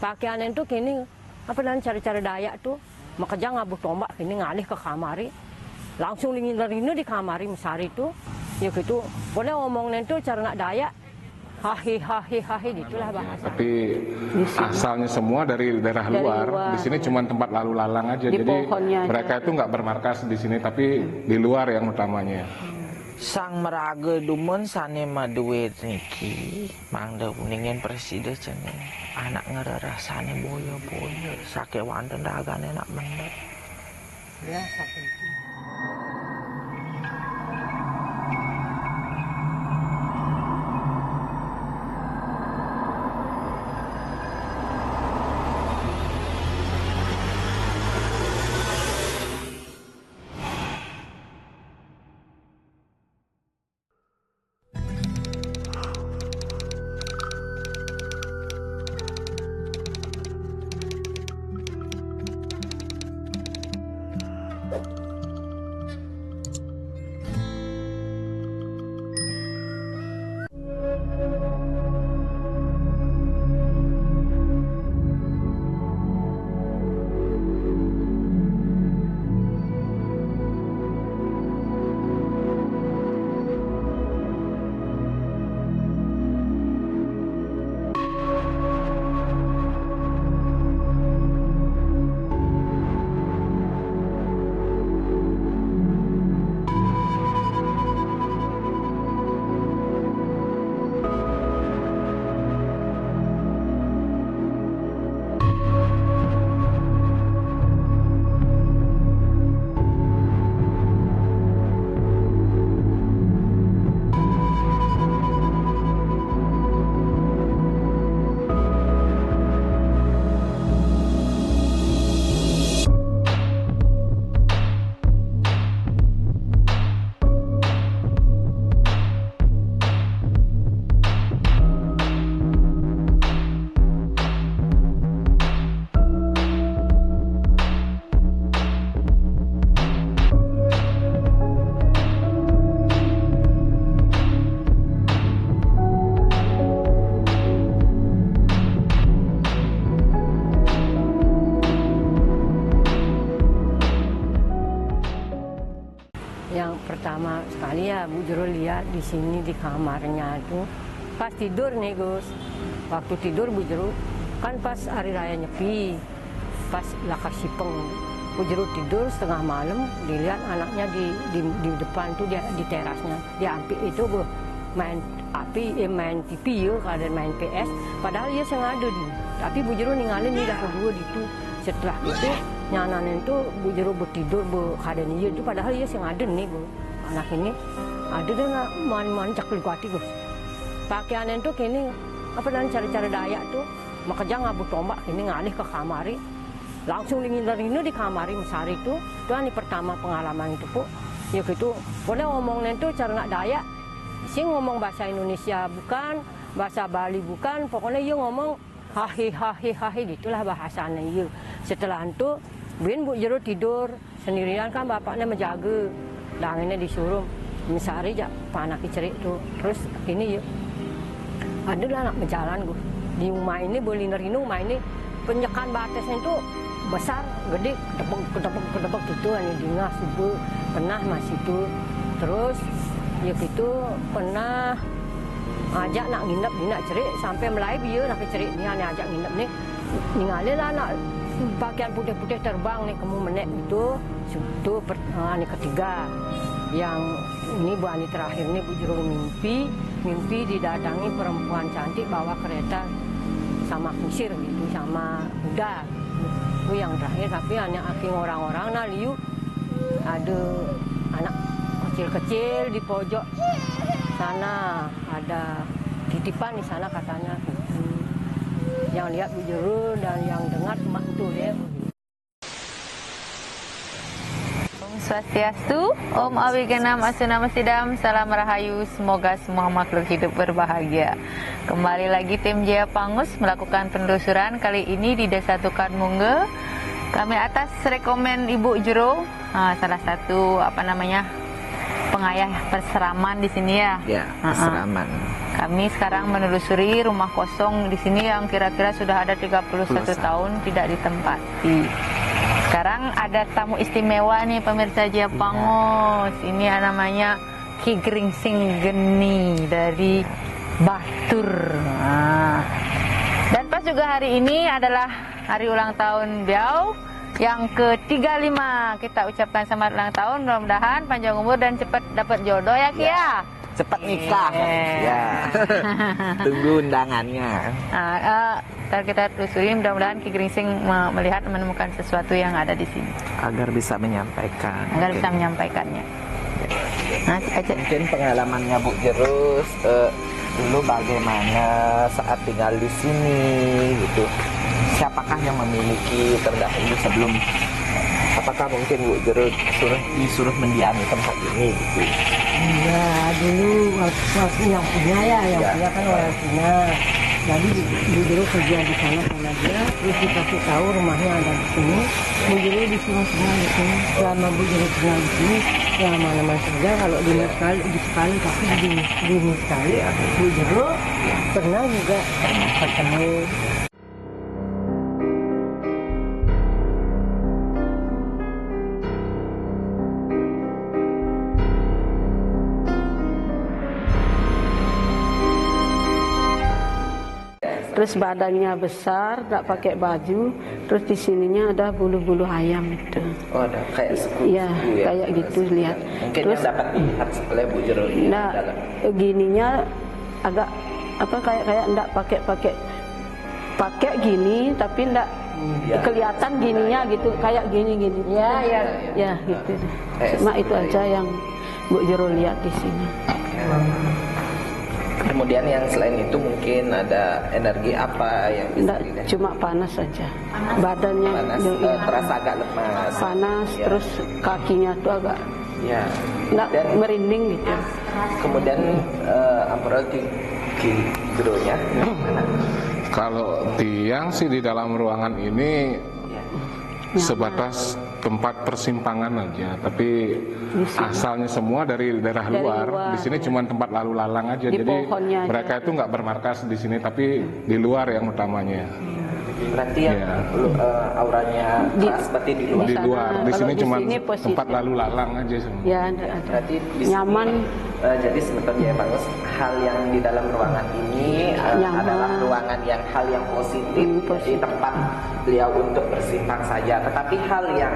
Pakaian itu kini apa dan cara-cara Dayak tuh makanya ngabuh tombak kini ngalih ke kamari. Langsung lingin-lingin di kamari mesari itu. Ya gitu. Boleh ngomongnya itu cara nak Dayak. Hahi gitulah bahasa. Tapi asalnya semua dari daerah luar. Di sini cuma tempat lalu lalang aja. Jadi mereka itu nggak bermarkas di sini, tapi di luar yang utamanya. Sang meraga dumun sane maduit niki mangda kuningin presiden cene anak ngerarah sane boyo sake wanten dagane nak mendek Ya sakit. Yang pertama sekali ya Bu Jero lihat di sini di kamarnya itu pas tidur nih Gus. Waktu tidur Bu Jero kan pas hari raya Nyepi, pas Lakar Sipeng. Bu Jero tidur setengah malam dilihat anaknya di depan tuh di terasnya. Dia ampik itu Bu main main TV ya, kada main PS. Padahal dia sengaja di. Tapi Bu Jero ninggalin dia kedua itu. Setelah itu nyanan itu Bu Jero bertidur kada dia itu padahal dia sengaja nih Bu. Anak ini ada deh nggak mancak likuati Gus. Pakaian itu kini apa dan cara-cara Dayak tuh makanya ngabuh tombak kini ngalih ke kamari. Langsung lingin-lingin di kamari mesari itu. Itu ini pertama pengalaman itu Bu. Ya gitu. Boleh ngomongnya itu cara nak Dayak. Sih ngomong bahasa Indonesia bukan, bahasa Bali bukan, pokoknya dia ngomong hahi gitulah bahasanya iya. Setelah itu Bu Jero tidur sendirian kan bapaknya menjaga. Dangannya disuruh mesari jak panak cerik tuh. Terus ini ya adalah anak berjalan Gus. Di rumah ini boleh nerino rumah ini penyekan batasnya itu besar, gede, kedepek gitu hanya dingas itu pernah masih itu. Terus ya gitu pernah ajak nak nginep di nak cerik sampai Melayu dia nak cerik ni hanya ajak nginep ni ninggalin lah nak pakaian putih-putih terbang nih kamu menek itu ini ketiga. Yang ini Bu Ani terakhir ini Bu Jero mimpi didatangi perempuan cantik bawa kereta sama kusir gitu sama kuda. Itu yang terakhir tapi hanya akhir orang-orang nah liu ada anak kecil-kecil di pojok sana ada titipan di sana katanya. Yang lihat Bu Jero dan yang dengar cuma itu ya. Om Swastiastu, Om Awigenam Asunama Sidam, Salam Rahayu, semoga semua makhluk hidup berbahagia. Kembali lagi tim Jaya Pangus melakukan penelusuran kali ini di Desa Tukar Mungge. Kami atas rekomen Ibu Jero, salah satu pengayah perseraman di sini ya. Ya, perseraman. Kami sekarang menelusuri rumah kosong di sini yang kira-kira sudah ada 31 tahun tidak ditempati. Sekarang ada tamu istimewa nih pemirsa Jaya Pangos. Ini namanya Ki Gringsing Geni dari Batur. Nah. Dan pas juga hari ini adalah hari ulang tahun beliau yang ke-35. Kita ucapkan selamat ulang tahun, mudah-mudahan panjang umur dan cepat dapat jodoh ya Ki ya. Cepat nikah. Ya. Tunggu undangannya. Ntar kita telusuri, mudah-mudahan Ki Gringsing melihat menemukan sesuatu yang ada di sini. Agar bisa menyampaikan. Agar bisa menyampaikannya. Nah, mungkin pengalamannya Bu Jerus dulu bagaimana saat tinggal di sini gitu. Siapakah yang memiliki terdahulu sebelum, apakah mungkin Bu Jerus disuruh mendiami tempat ini gitu? Iya, dulu waktu yang punya yang punya kan orang Cina. Jadi Bu Jero kerja di sana sama dia, terus dikasih tahu rumahnya ada di sini. Bu Jero disuruh tinggal di sini. Selama Bu Jero tinggal di sini, ya mana-mana saja kalau di sekali tapi di sekali. Bu Jero pernah juga ketemu. Terus badannya besar, tak pakai baju. Terus di sininya ada bulu-bulu ayam itu. Oh, ada kayak sekutu ya, ya, kayak gitu lihat. Mungkin terus yang dapat dilihat oleh Bu Jero ini. Nah, gininya agak apa kayak enggak pakai gini, tapi enggak kelihatan gininya gitu, kayak gini. Ya gitu. Cuma itu aja yang Bu Jero lihat di sini. Kemudian yang selain itu mungkin ada energi apa yang bisa dilihat? Cuma panas saja. Badannya terasa agak lemas. Panas, terus kakinya tuh agak nggak merinding gitu. Kemudian Ampera Ki Jeronya. Kalau tiang sih di dalam ruangan ini sebatas tempat persimpangan aja, tapi asalnya semua dari daerah luar. Di sini cuma tempat lalu lalang aja, jadi mereka itu nggak bermarkas di sini, tapi di luar yang utamanya. Berarti yang auranya keras berarti di luar. Di luar, di sini cuma tempat lalu lalang aja semua. Ya, berarti nyaman. Jadi sebetulnya ya Bagus, hal yang di dalam ruangan ini adalah ruangan yang hal yang positif, jadi tempat beliau untuk bersimpang saja. Tetapi hal yang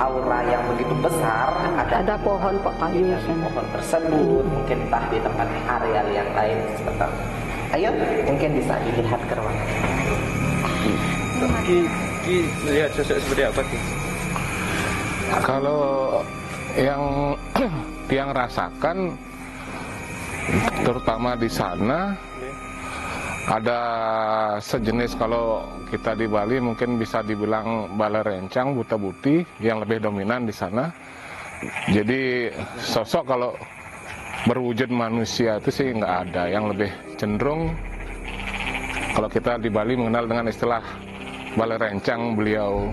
aura yang begitu besar ada pohon kayu pohon tersebut, mungkin entah di tempat areal yang lain seperti. Ayo, mungkin bisa dilihat ke ruangan. Ki melihat sosok seperti apa Ki? Kalau yang tiang rasakan, terutama di sana ada sejenis, kalau kita di Bali mungkin bisa dibilang bala rencang buta buti yang lebih dominan di sana. Jadi sosok kalau berwujud manusia itu sih nggak ada, yang lebih cenderung kalau kita di Bali mengenal dengan istilah bala rencang, beliau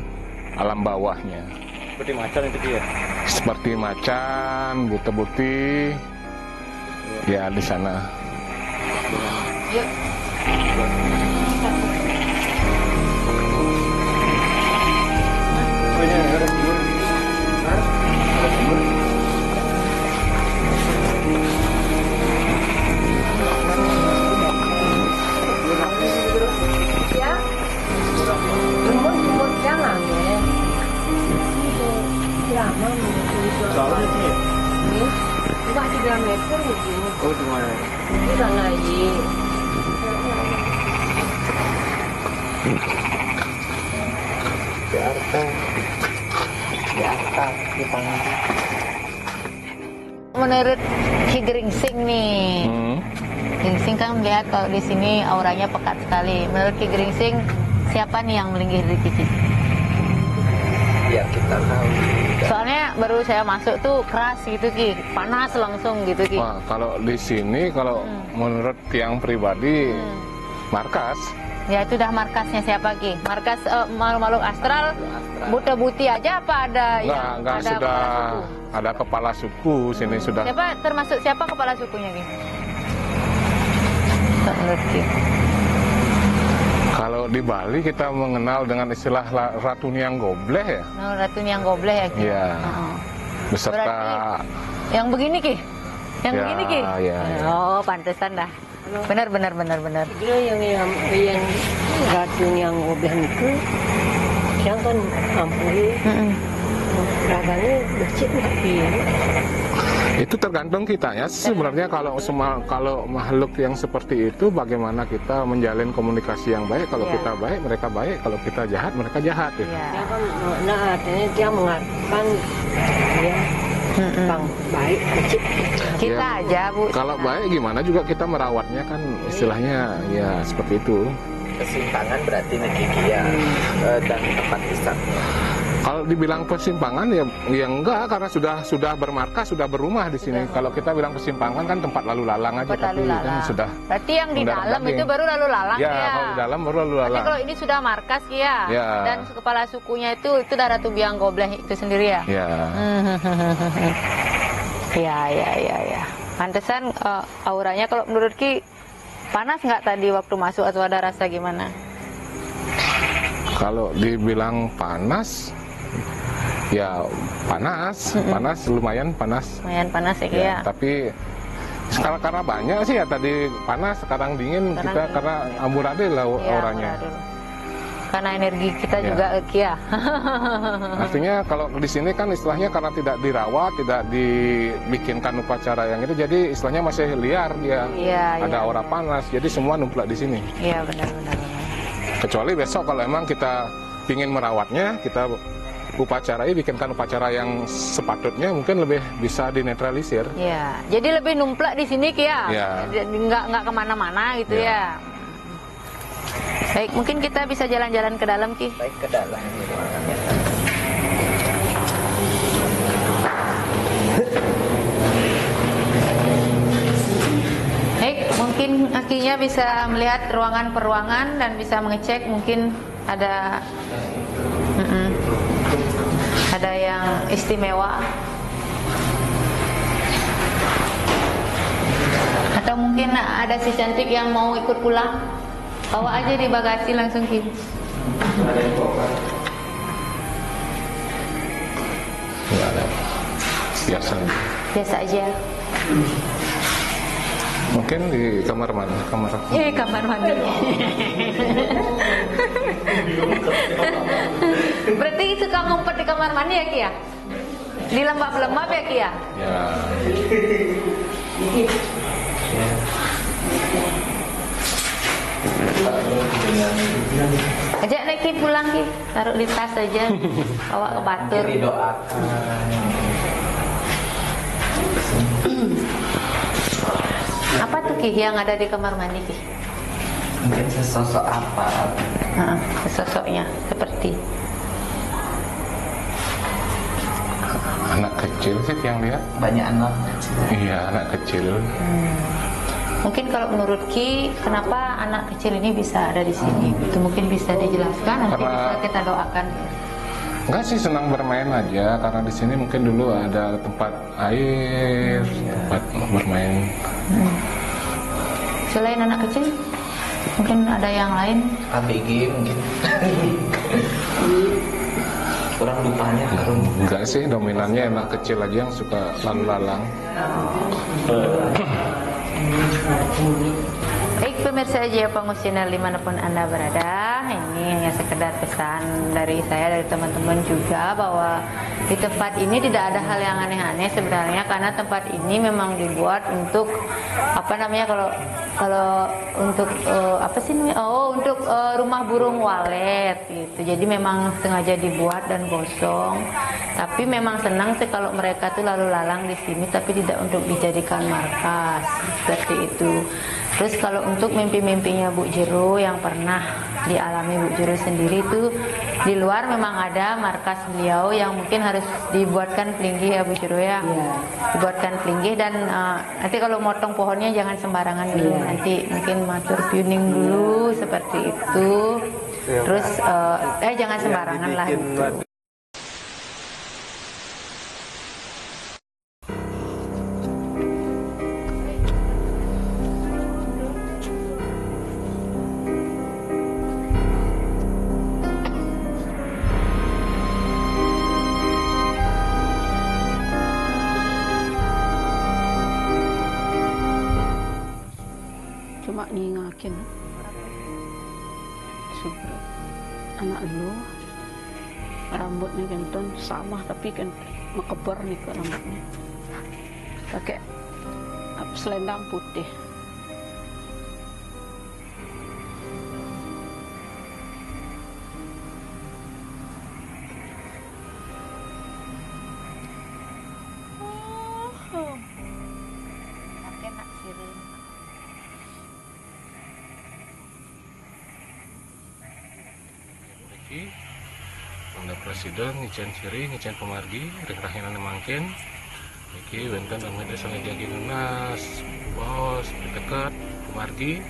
alam bawahnya. Seperti macan itu dia. Seperti macan, buta buti. Ya di sana. Soalnya sih. Cuma 3 meter begini. Oh, cuma. Ini udah naik. Di atas dipanggil. Menurut Ki Gringsing nih, Gringsing kan melihat kalau di sini auranya pekat sekali. Menurut Ki Gringsing, siapa nih yang melinggih di Ki? Ya kita tahu. Soalnya baru saya masuk tuh keras gitu Ki, panas langsung gitu Ki. Wah, kalau di sini kalau menurut tiang pribadi markas Ya itu dah markasnya siapa Ki? Markas makhluk astral buta buti aja apa ada Enggak, ada sudah kepala suku? ada kepala suku sini sudah. Siapa termasuk siapa kepala sukunya Ki? Menurut Ki. Kalau di Bali kita mengenal dengan istilah Ratu Niang Gobleh ya. Nah, Ratu Niang Gobleh ya Ki? Iya. Beserta Berarti yang begini Ki? Yang Ya, begini Ki? ya. Oh pantesan dah. Benar. Dia yang racun yang gobleh itu, yang kan ampuni, raganya becik lagi. itu tergantung kita ya. Sebenarnya kalau makhluk yang seperti itu bagaimana kita menjalin komunikasi yang baik. Kalau Iya. kita baik, mereka baik. Kalau kita jahat, mereka jahat. Gitu. Iya. Dia kan, nah artinya dia mengatakan dia bang baik, becik. Kita Ya, aja Bu. Kalau baik gimana juga kita merawatnya kan istilahnya ya seperti itu. Kesimpangan berarti nih Kiki ya, dan tempat wisatanya. Kalau dibilang persimpangan ya enggak karena sudah bermarkas, sudah berumah di sini. Kalau kita bilang persimpangan kan tempat lalu lalang aja, Tempat tapi lalu kan lalang. sudah. Berarti yang di mendarat dalam daging. itu baru lalu lalang Ya, ya. kalau di dalam baru lalu Berarti lalang. kalau ini sudah markas ya. Ya. Dan kepala sukunya itu dah Ratu Biang Gobleh itu sendiri ya. Ya. Ya. Pantesan auranya kalau menurut Ki panas nggak tadi waktu masuk atau ada rasa gimana? Kalau dibilang panas, ya panas, lumayan panas. Lumayan panas ya Ki ya. Tapi sekarang karena banyak sih ya tadi panas, sekarang dingin Sekarang kita dingin. karena amburadul lah Iya, auranya. dulu. Karena energi kita Ya. juga Ki ya. Artinya kalau di sini kan istilahnya karena tidak dirawat, tidak dibikinkan upacara yang itu, jadi istilahnya masih liar dia. Iya, Ada iya. aura panas, jadi semua numplak di sini. Iya benar. Kecuali besok kalau emang kita ingin merawatnya, kita upacarai, bikinkan upacara yang sepatutnya mungkin lebih bisa dinetralisir. Iya. Jadi lebih numplak di sini Ki ya. Iya. Nggak kemana-mana gitu Iya. ya. Baik, mungkin kita bisa jalan-jalan ke dalam Ki. Baik ke dalam ini ruangannya. Baik, mungkin Akinya bisa melihat ruangan per ruangan dan bisa mengecek mungkin ada ada yang istimewa atau mungkin ada si cantik yang mau ikut pulang, bawa aja di bagasi langsung Ki. Enggak ada. Biasa. Biasa aja. Mungkin di kamar mana? Kamar Kamar mandi. Berarti suka ngumpet di kamar mandi ya Ki ya? Di lembab-lembab ya Ki ya? ya. Ajak naik Ki pulang Ki, taruh di tas aja, bawa ke batur. Didoakan. Apa tuh Ki yang ada di kamar mandi Ki? Mungkin sesosok apa? Sosoknya seperti Anak kecil sih yang lihat. Banyak anak. Iya, anak kecil. mungkin kalau menurut Ki, kenapa anak kecil ini bisa ada di sini? Itu mungkin bisa dijelaskan, nanti Karena- bisa kita doakan. Enggak sih, senang bermain aja karena di sini mungkin dulu ada tempat air, tempat bermain. Selain anak kecil, mungkin ada yang lain. ABG mungkin. Kurang lupanya harum. Enggak sih, dominannya anak kecil aja yang suka lalu-lalang. Baik pemirsa Jaya Pangus Channel dimanapun Anda berada, ini hanya sekedar pesan dari saya, dari teman-teman juga, bahwa di tempat ini tidak ada hal yang aneh-aneh sebenarnya, karena tempat ini memang dibuat untuk apa namanya, kalau untuk apa sih namanya, untuk rumah burung walet gitu. Jadi memang sengaja dibuat dan kosong, tapi memang senang sih kalau mereka tuh lalu lalang di sini, tapi tidak untuk dijadikan markas seperti itu. Terus kalau untuk mimpi-mimpinya Bu Jero yang pernah dialami Bu Jero sendiri itu di luar memang ada markas beliau yang mungkin harus dibuatkan pelinggih ya Bu Jero ya. Dibuatkan pelinggih dan nanti kalau motong pohonnya jangan sembarangan dulu. Nanti mungkin matur tuning dulu seperti itu. Terus jangan sembarangan lah gitu. Cuma ngingakin anak lu rambutnya kenton sama tapi kan mekebar nih ke rambutnya pakai selendang putih. Anda presiden ngicen ciri ngicen pemargi rek-rahinan mangkin iki benten ame desa ngejagi nunas bos dekat pemargi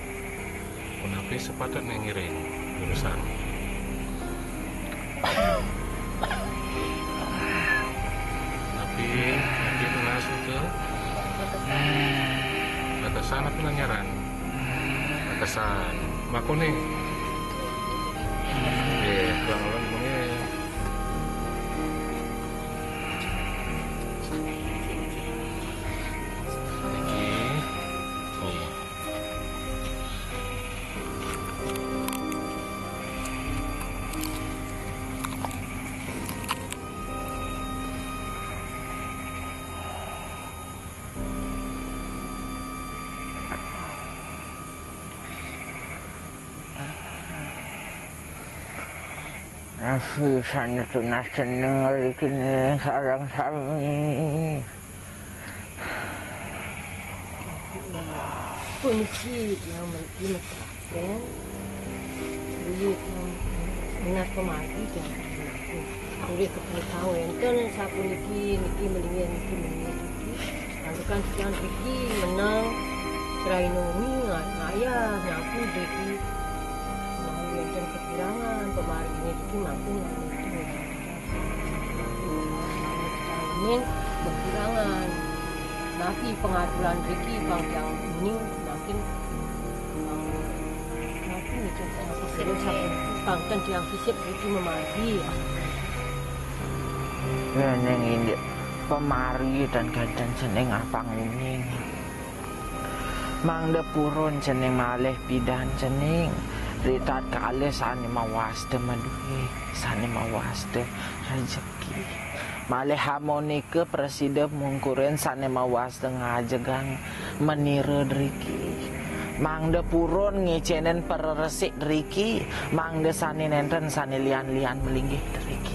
punapi sepatutnya ngiring urusan tapi nunas itu batasan apa nanyaran batasan maku nih kurang-kurang ngomongnya Sana tunas seneng hari kini sarang sami. Kunci yang diletakkan duit minat pemagi dan duit kepengetahuan kan sapu niki melingin lalu kan sekian niki menang serai nomi ayah nyapu deki dan kekurangan pemari ini mampu ini kekurangan nanti pengaturan Riki bang yang ini makin nanti bangkan yang fisik Riki memagi ya neng ini pemari dan gandan seneng apang uning mang de purun seneng maleh pidan seneng ritat kali sani mawaste maduhi sani mawaste rezeki malih harmonike presiden mungkuren sani mawaste ngajegang menire driki mangde purun ngecenen peresik driki mangde sani nenten sani lian-lian melinggih driki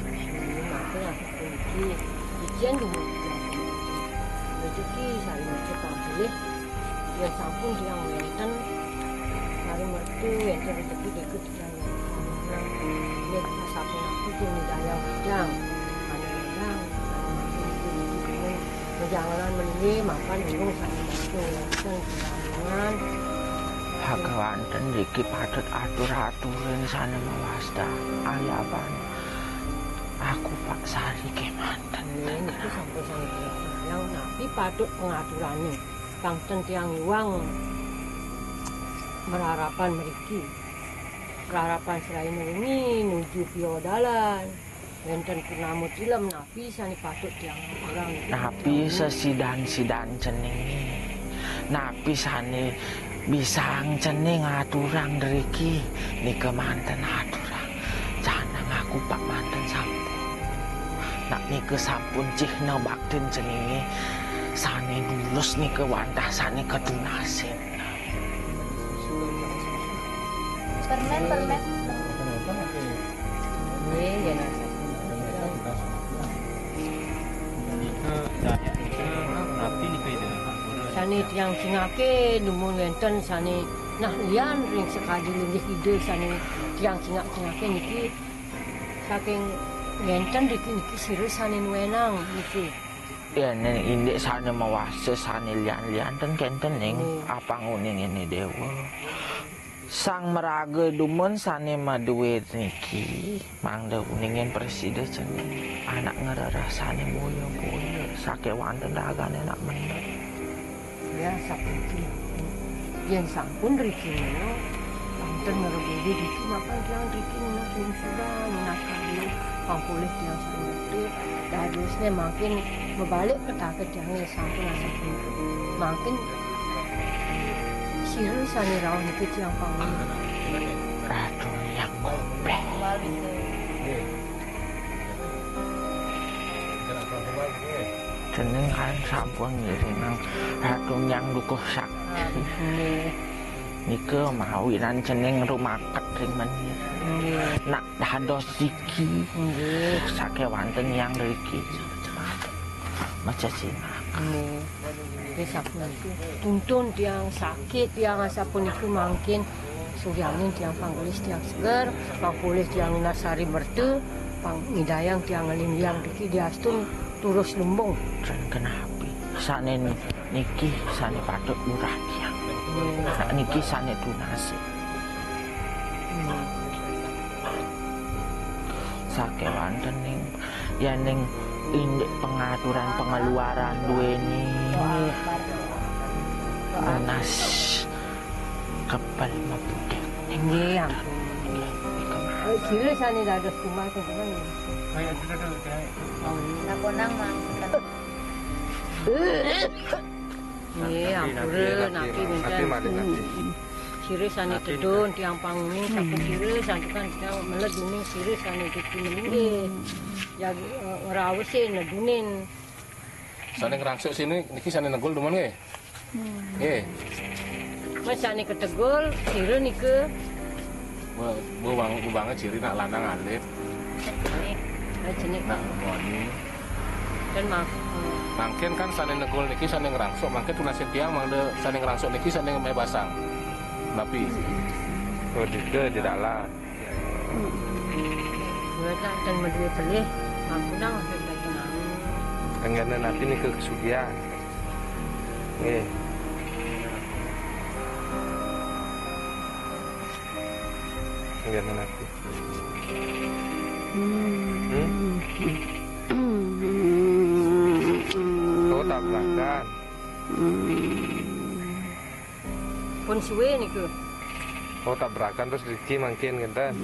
ijen dulu rezeki sari macam boleh yang sampun yang nenten hari mertu yang rezeki ikut jalan dia sapu aku pun di dalam bidang jangan menini makan minum sambil itu jangan Hagawanten Riki patut atur-aturin sana mawasta ayaban aku Pak Sari kemanten itu sampai yang tapi patut pengaturannya bangten tiang uang berharapan meriki berharapan selain ini nuju piodalan wenten purnama tilam napi sani patut tiang orang napi sesidan-sidan cening napi sani bisang cening aturang Riki ni kemanten aturang jangan ngaku Pak manten sampun nak ni ke sampun cihna baktin ceningi sani dulus ni ke wantah sani ketunasin permen ya sani tiang cingake dumun wenten sane nah lian ring sekali linggih ide sane tiang cingake niki saking wenten niki sirus sane wenang niki. Ya neng indek sana mawase sana lian-lian dan kenten neng apa nguning ini dewa. Sang meraga dumun sana maduwe niki mangda uningin presiden ceneng anak ngerara sana boyo-boyo sake wanten dagan enak meneng. Ya saputi yang sampun riki no wanten ngerebudi riki makan tiang riki no sudah menakali pampulis tiang sanggati dadusnya makin membalik petaket yang sampun asapun makin siru sani rawan itu tiang pangun Ratu yang goblek. Ceneng kan sampun ngirinang ratu yang dukuh sakti. Nika mawinan ceneng rumah ketring menir. Nak dados siki. Sake wanten yang riki. Macam sina. Sapun itu tuntun tiang sakit tiang asapun itu makin suryangin tiang panggulis tiang seger panggulis tiang nasari mertu pangidayang tiang ngelimbiang diki diastun turus lumbung. Dan kenapa? Sane niki sane patut murah tiang. Niki sane tunasi. Sake wanten ning ya ning indek pengaturan pengeluaran duweni lunas kepal mabudek. Nggih ampun. Sire sane dados kumal ke kumal. Nakonang mang. Nggih ampun naki minten. Sire sane tedun tiang panguni sapu sire santukan tiang melet duning sire sane diki meninggi. Ya ora awese nedunin. Sane ngerangsuk sini niki sane negul duman nggih. Nggih. Mas sane ketegul sire nike Bu banget ciri nak lanang alit. jenik Nak ngoni. dan Mangkin kan sane negul niki sane ngerangsuk mangkin tunasih tiang mangde sane ngerangsuk niki sane ngemeh basang. Tapi Oh, di dalam. Buatlah dan medue pelih aku nang tenang. Enggaknya nanti nih ke kesugihan. Nggih. Enggaknya nanti. Oh, tabrakan. Pun suwe niku. Oh, tabrakan terus Riki mungkin kan.